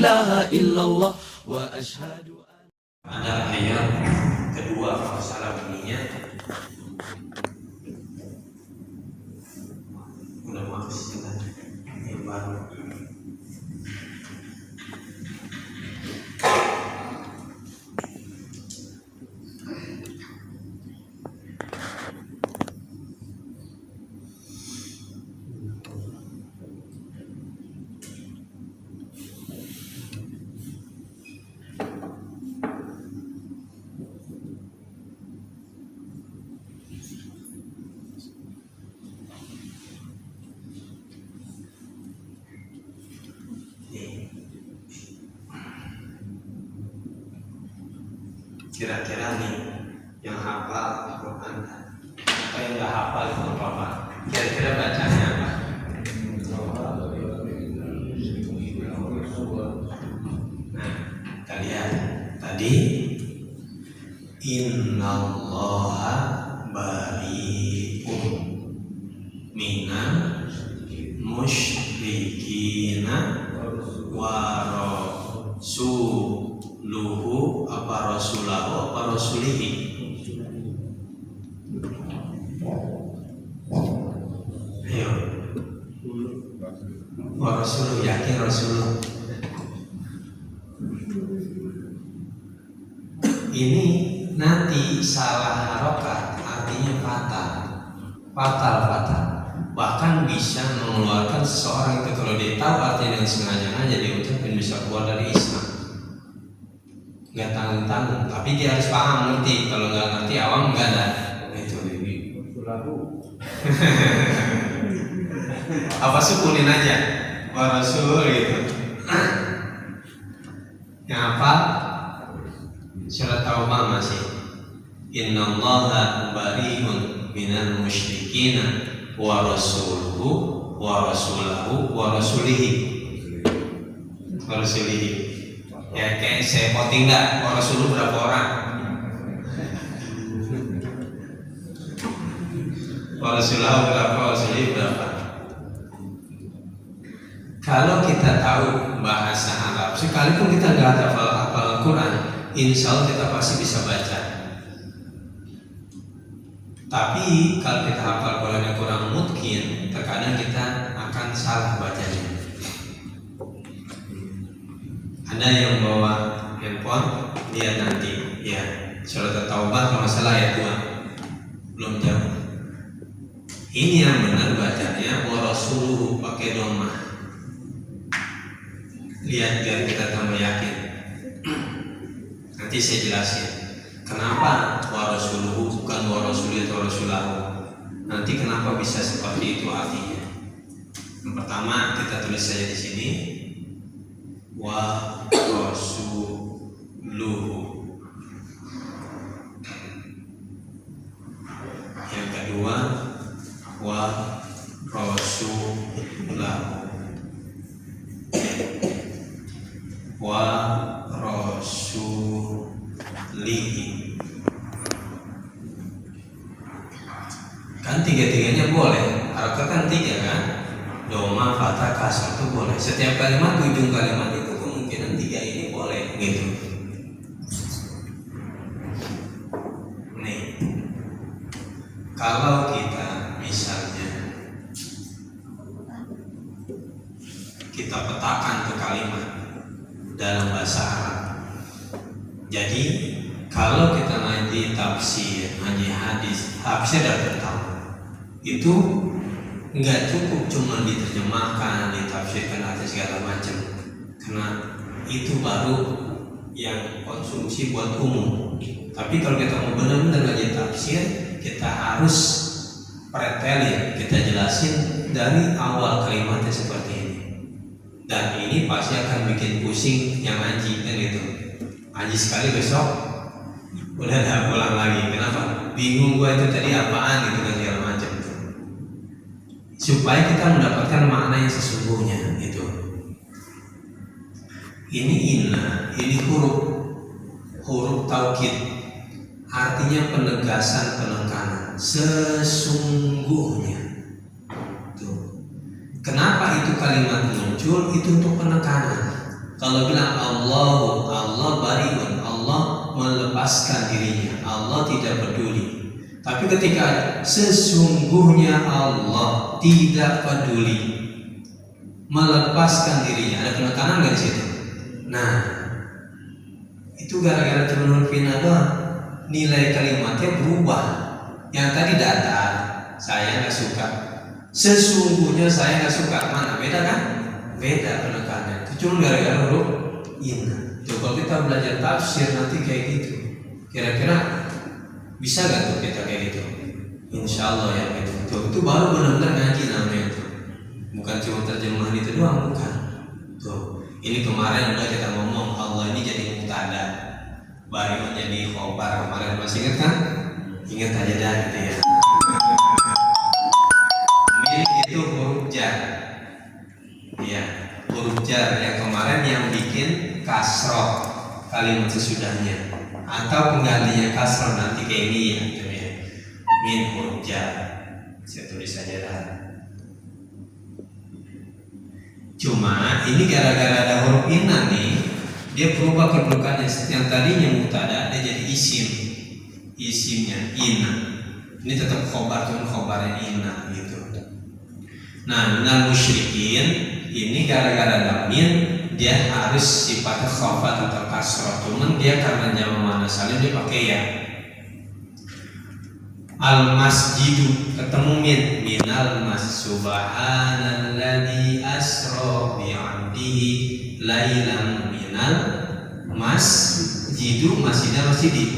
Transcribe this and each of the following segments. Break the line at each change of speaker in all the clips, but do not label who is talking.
ilaha illallah wa ashhadu an.
Ada ayat kedua masalah bunyinya. Udah maaf ya baru. Kira-kira nih yang hafal Al-Quran atau yang nggak hafal itu apa? Kira-kira bacanya apa? Nah, kita lihat tadi innallaha bari'un minal musyrikina wa rasuluhu apa rasulahu apa rasulihi. Ayo wa rasuluh, yakin rasuluh. Ini nanti salah harokat artinya fatal. Bahkan bisa mengeluarkan seseorang itu kalau dia tahu artinya dengan sengaja dia ucapin bisa keluar dari Islam. Nggak tanggung-tanggung, tapi dia harus paham, ngerti. Kalau nggak ngerti awam nggak ada. Itu apa sukunin aja wa rasul gitu. Yang apa? Surat Taubah masih innallaha bari'un minal musyrikina wa rasuluhu wa rasulahu wa rasulihi. Ya kayak saya voting nggak wa rasuluhu berapa orang? Wa rasulahu berapa? Wa rasulihi berapa? Kalau kita tahu bahasa Arab, sekalipun kita nggak hafal Al-Quran, insya Allah kita pasti bisa baca. Tapi kalau kita hafal Quran yang kurang mungkin, terkadang kita akan salah bacanya. Ada yang bawa handphone, lihat nanti ya surat Taubah kalau masalah ayat 2 belum jauh. Ini yang benar bacanya wa rasuluhu pakai dhammah. Lihat biar kita tambah yakin. Nanti saya jelasin kenapa wa rasuluhu bukan wa rasuli atau rasulahu. Nanti kenapa bisa seperti itu artinya. Yang pertama kita tulis saja di sini wa rasuluhu. Yang kedua wa rasulahu. Wa rasulihi. Kan tiga-tiganya boleh. Harokat kan tiga kan, doma, fathah, kasar itu boleh. Setiap kalimat, ujung kalimat itu kemungkinan tiga ini boleh gitu. Nih, kalau kita misalnya kita petakan ke kalimat dalam bahasa Arab. Jadi kalau kita ngaji tafsir, ngaji hadis, habisnya dapat tahu. Itu nggak cukup cuma diterjemahkan, ditafsirkan atau segala macam. Karena itu baru yang konsumsi buat umum. Tapi kalau kita mau benar-benar ngaji tafsir, kita harus pretelin, kita jelasin dari awal kalimatnya seperti ini. Dan ini pasti akan bikin pusing yang ngaji kan gitu. Ngaji sekali besok udah nggak pulang lagi. Kenapa? Bingung gua itu tadi apaan gitu kan segala macam. Supaya kita mendapatkan makna yang sesungguhnya itu. Ini inna, ini huruf taukid, artinya penegasan, penekanan. Sesungguhnya. Tuh. Kenapa itu kalimat muncul? Itu untuk penekanan. Kalau bilang Allahu, Allah bariun, Allah melepaskan dirinya, Allah tidak peduli. Tapi ketika sesungguhnya Allah tidak peduli, melepaskan dirinya, ada penekanan nggak di situ? Nah, itu gara-gara cuma huruf inna doang, nilai kalimatnya berubah. Yang tadi datar, saya nggak suka. Sesungguhnya saya nggak suka, mana beda kan? Beda penekanannya. Itu cuma gara-gara huruf inna. Coba kita belajar tafsir nanti kayak gitu. Kira-kira bisa gak tuh kita kayak gitu? Insya Allah ya gitu. Itu baru benar-benar ngaji namanya itu. Bukan cuma terjemahan itu doang, bukan. Tuh, ini kemarin udah kita ngomong Allah ini jadi mubtada, bariun jadi khobar kemarin, masih ingat kan? Ingat aja dah gitu ya. Min itu huruf jar. Iya, huruf jar yang kemarin yang bikin kasroh kalimat sesudahnya, atau penggantinya kasroh nanti kayak ini ya, gitu ya. Min huruf jar, saya tulis saja dah. Cuma ini gara-gara ada huruf inna nih, dia berubah kedudukannya. Yang tadinya mubtada dia jadi isim, isimnya inna. Ini tetap khobar, cuma khobarnya inna gitu. Nah, minal musyrikin ini gara-gara ada min, dia harus sifatnya khafat atau kasroh. Cuman dia karena jamak muannats salim dia pakai ya. Al masjidu ketemu minal mas subhanalladzi asra bi 'abdihi lailan minal masjidu, masjidah masjid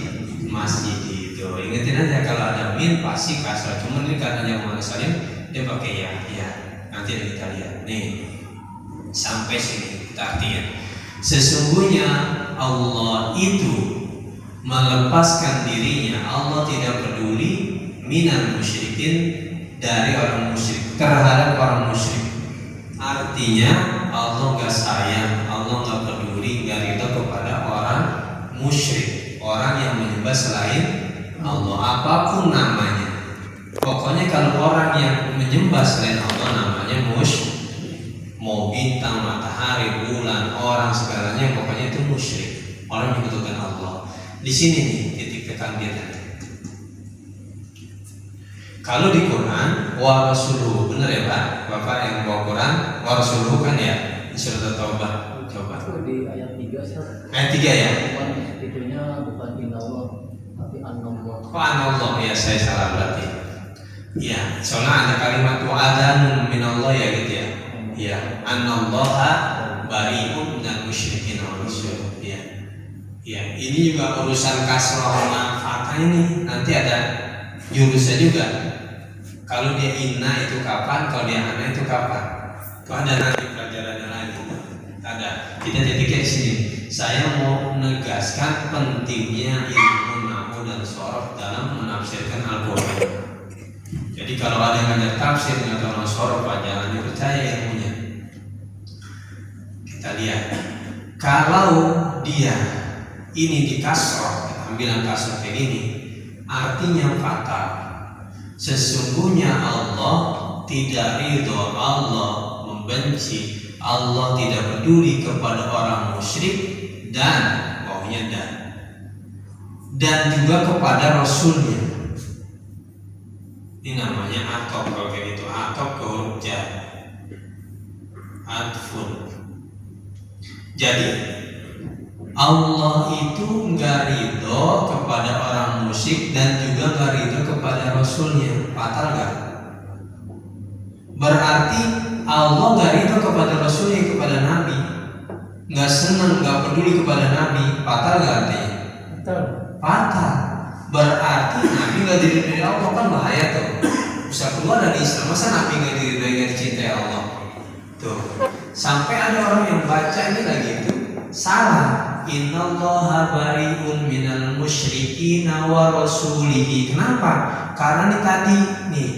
itu. Ingetin aja kalau ada min pasti kasroh. Cuman ini karena jamak muannats salim dia pakai ya. Nanti kita lihat nih sampai sini kita artikan. Sesungguhnya Allah itu melepaskan dirinya, Allah tidak peduli minal musyrikin, dari orang musyrik, terhadap orang musyrik. Artinya Allah nggak sayang, Allah nggak peduli, nggak ridho kepada orang musyrik, orang yang menyembah selain Allah apapun namanya. Pokoknya kalau orang yang menyembah selain Allah namanya mau bintang, matahari, bulan, orang segalanya, pokoknya itu musyrik. Orang menyebutkan Allah. Di sini nih titik tekan dia tadi. Kalau di Quran wa rasuluhu, benar ya Pak? Bapak yang bawa Quran wa rasuluhu kan ya? Di surat At-Taubah. Coba.
Di ayat 3
Ayat 3 ya?
Titelnya bukan inallah tapi an-Allah.
Oh an-Allah ya, saya salah berarti. Iya, soalnya ada kalimat wa'adanun minallah ya gitu ya. Iya, an-Allaha bari'un minal musyrikin wal musyrik. Iya. Iya, ini juga urusan kasroh sama fathah ini nanti ada jurusnya juga. Kalau dia inna itu kapan, kalau dia ana itu kapan? Itu ada nanti pelajarannya lagi. Ada. Kita jadi kayak sini. Saya mau menegaskan pentingnya ilmu nahwu dan shorof dalam menafsirkan Al-Quran. Jadi kalau ada yang ngajar tafsir nggak tahu shorof, jangan dipercaya ilmunya. Kita lihat. Kalau dia ini di kasroh, ambilan kasroh kayak gini, artinya fatal. Sesungguhnya Allah tidak ridho, Allah membenci, Allah tidak peduli kepada orang musyrik dan pokoknya dan juga kepada Rasulnya. Ini namanya atop, kalau kayak gitu atop ke huruf jar, atfun. Jadi Allah itu nggak ridho kepada orang musyrik dan juga nggak ridho kepada Rasulnya. Fatal nggak? Berarti Allah nggak ridho kepada Rasulnya, kepada Nabi, nggak senang, nggak peduli kepada Nabi. Fatal nggak artinya? Fatal. Berarti Nabi nggak diridhoi Allah, kan bahaya tuh. Bisa keluar dari Islam. Masa Nabi nggak diridhoi, nggak dicintai Allah? Tuh. Sampai ada orang yang baca ini lagi itu salah. Innallaha bari'un minal musyrikin wa rasulihi. Kenapa? Karena ini tadi nih,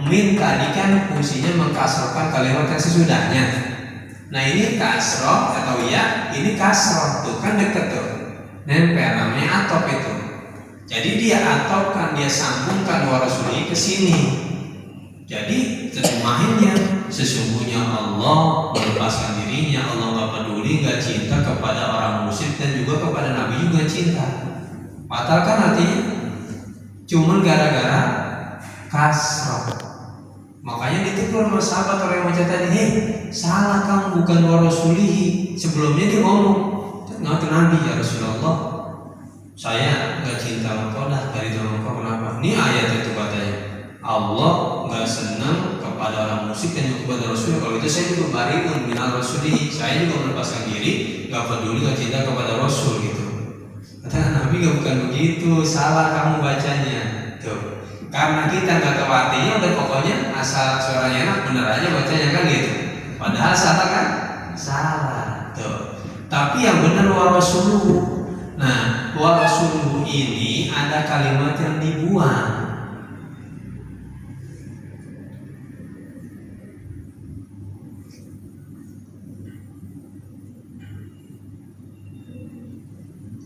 min tadi kan fungsinya mengkasrohkan kalimat yang sesudahnya. Nah ini kasroh atau ya, ini kasroh tuh kan deket tuh, nempel, namanya atop itu. Jadi dia atopkan, dia sambungkan wa rasulihi ke sini. Jadi terjemahinnya sesungguhnya Allah melepaskan dirinya, Allah nggak peduli, nggak cinta kepada orang musyrik dan juga kepada Nabi juga cinta. Fatal kan artinya? Cuman gara-gara kasroh. Makanya ditegur sama sahabat orang yang baca tadi, hei salah kamu, bukan wa rasulihi. Sebelumnya dia ngomong, nggak Nabi ya Rasulullah, saya nggak cinta engkau lah dari dalam engkau. Kenapa? Ini ayat itu katanya, Allah nggak senang kepada orang musyrik dan juga kepada Rasul. Kalau itu saya juga bariun minal rasulihi, saya juga melepaskan diri, nggak peduli, nggak cinta kepada Rasul gitu. Kata Nabi nggak, bukan begitu, salah kamu bacanya tuh. Karena kita nggak tahu artinya, udah pokoknya asal suaranya enak bener aja bacanya kan gitu. Padahal salah kan? Salah tuh. Tapi yang benar wa rasuluhu. Nah, wa rasuluhu ini ada kalimat yang dibuang.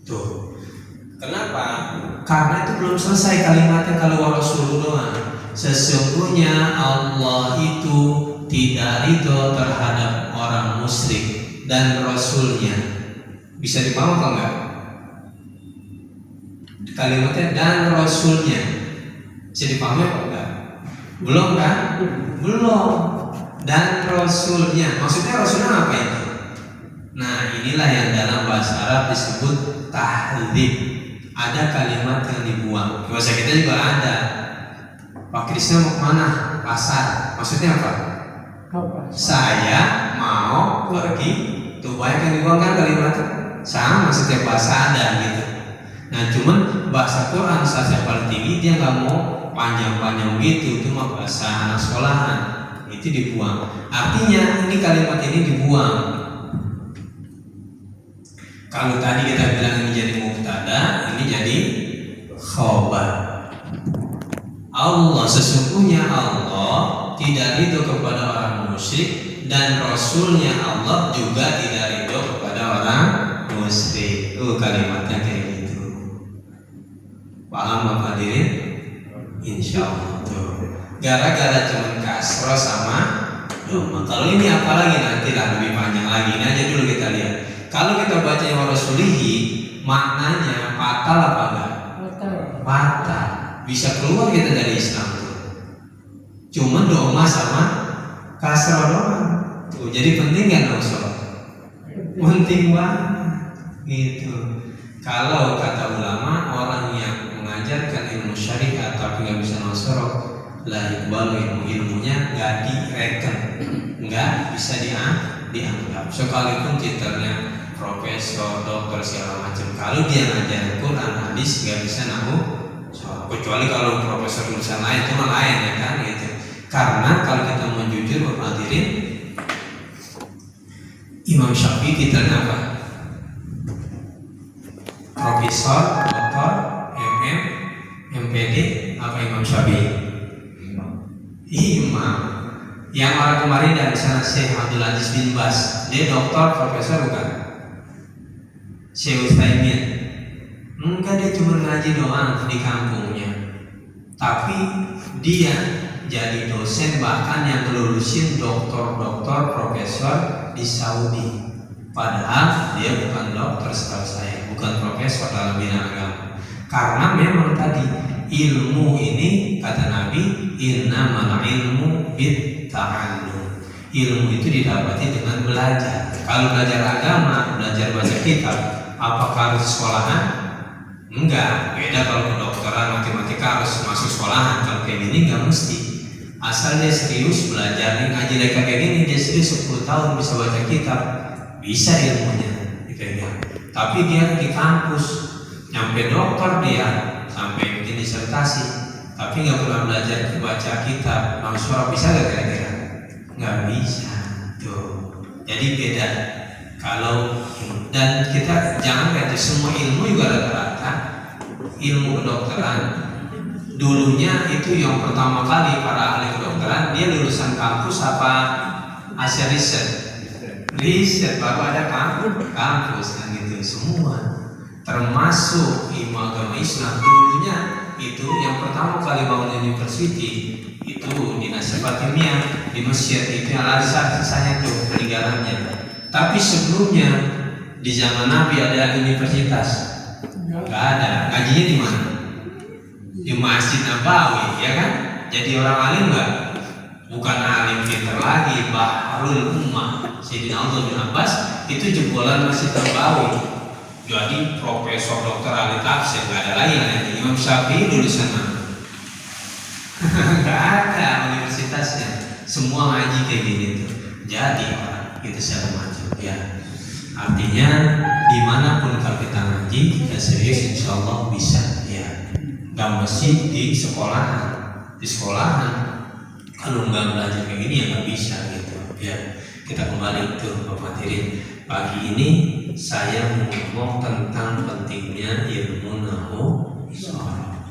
Tuh. Kenapa? Karena itu belum selesai kalimatnya kalau wa rasuluhu doang. Sesungguhnya Allah itu tidak ridho terhadap orang musyrik dan Rasulnya. Bisa dipaham apa enggak? Kalimatnya dan Rasulnya bisa dipahami apa enggak? Belum kan? Belum. Dan Rasulnya, maksudnya Rasulnya apa itu? Nah, inilah yang dalam bahasa Arab disebut tahdhib. Ada kalimat yang dibuang. Bahasa kita juga ada. Pak Krisna mau kemana? Pasar. Maksudnya apa? Saya mau pergi. Tuh banyak yang dibuang kan kalimat. Sama setiap bahasa ada gitu. Nah cuman bahasa Quran saja paling tinggi, dia nggak mau panjang-panjang gitu. Itu mah bahasa anak sekolahan. Itu dibuang. Artinya ini kalimat ini dibuang. Kalau tadi kita bilang ini jadi mubtada, ini jadi khobar. Allah, sesungguhnya Allah tidak ridho kepada orang musyrik dan Rasulnya Allah juga tidak ridho kepada orang musyrik. Kalimatnya kayak gitu. Paham Bapak hadirin? Insya Allah tuh. Gara-gara cuma kasroh sama doma. Kalau ini apalagi nanti lah lebih panjang lagi. Ini aja dulu kita lihat. Kalau kita baca wa rasulihi, maknanya fatal apa enggak? Fatal. Bisa keluar kita dari Islam tuh. Cuma doma sama kasroh doang. Tuh, jadi penting kan dong soal? Penting banget. Gitu. Kalau kata ulama, orang yang mengajarkan ilmu syariat tapi nggak bisa nasroh, la iqbalu ilmunya nggak direken, nggak bisa dianggap. Sekalipun titelnya profesor, dokter segala macam, kalau dia ngajar Quran hadis nggak bisa nahu, kecuali kalau profesor jurusan lain itu lain ya kan gitu. Karena kalau kita mau jujur Bapak hadirin, Imam Syafi'i titelnya apa? Profesor, doktor, MM, MPD, apa Imam Syafi'i? Imam. Yang orang kemarin dari sana Syekh Abdul Aziz bin Bas, dia doktor, profesor bukan? Syekh Utsaimin. Enggak, dia cuma ngaji doang di kampungnya. Tapi dia jadi dosen, bahkan yang ngelulusin doktor-doktor, profesor di Saudi. Padahal dia bukan dokter setahu saya, bukan profesor dalam bidang agama. Karena memang tadi ilmu ini kata Nabi, innamal ilmu bitta'allum. Ilmu itu didapati dengan belajar. Kalau belajar agama, belajar baca kitab, apakah harus sekolahan? Enggak. Beda kalau kedokteran, matematika harus masuk sekolahan. Kalau kayak gini enggak mesti. Asal dia serius belajar, nih ngaji kayak gini, dia serius 10 tahun bisa baca kitab, bisa ilmunya gitu. Tapi dia di kampus nyampe dokter, dia sampai bikin disertasi, tapi nggak pernah belajar baca kitab, langsung bisa nggak kira-kira? Nggak bisa tuh. Jadi beda. Kalau dan kita jangan lihat semua ilmu juga rata-rata ilmu kedokteran dulunya itu yang pertama kali para ahli kedokteran dia lulusan kampus apa hasil riset baru ada kampus kan gitu semua, termasuk ilmu agama Islam dulunya itu yang pertama kali bangun university itu itu dinasti Fatimiyah di Mesir itu Al-Azhar sisanya tuh peninggalannya. Tapi sebelumnya di zaman Nabi ada universitas? Nggak ada. Ngajinya di mana? Di Masjid Nabawi, ya kan? Jadi orang alim nggak? Bukan alim pinter lagi, Bahrul Ummah. Sayyidina Abdullah bin Abbas itu jebolan Masjid Nabawi. Jadi profesor dokter ahli tafsir nggak ada lagi yang Imam Syafi'i dulu sana. Nggak ada universitasnya. Semua ngaji kayak gini tuh. Jadi orang itu segala macam ya. Artinya dimanapun kalau kita ngaji kita serius insya Allah bisa ya. Gak mesti di sekolahan. Di sekolahan kalau nggak belajar kayak gini ya nggak bisa gitu ya. Kita kembali ke materi pagi ini. Saya mau ngomong tentang pentingnya ilmu nahwu sharaf.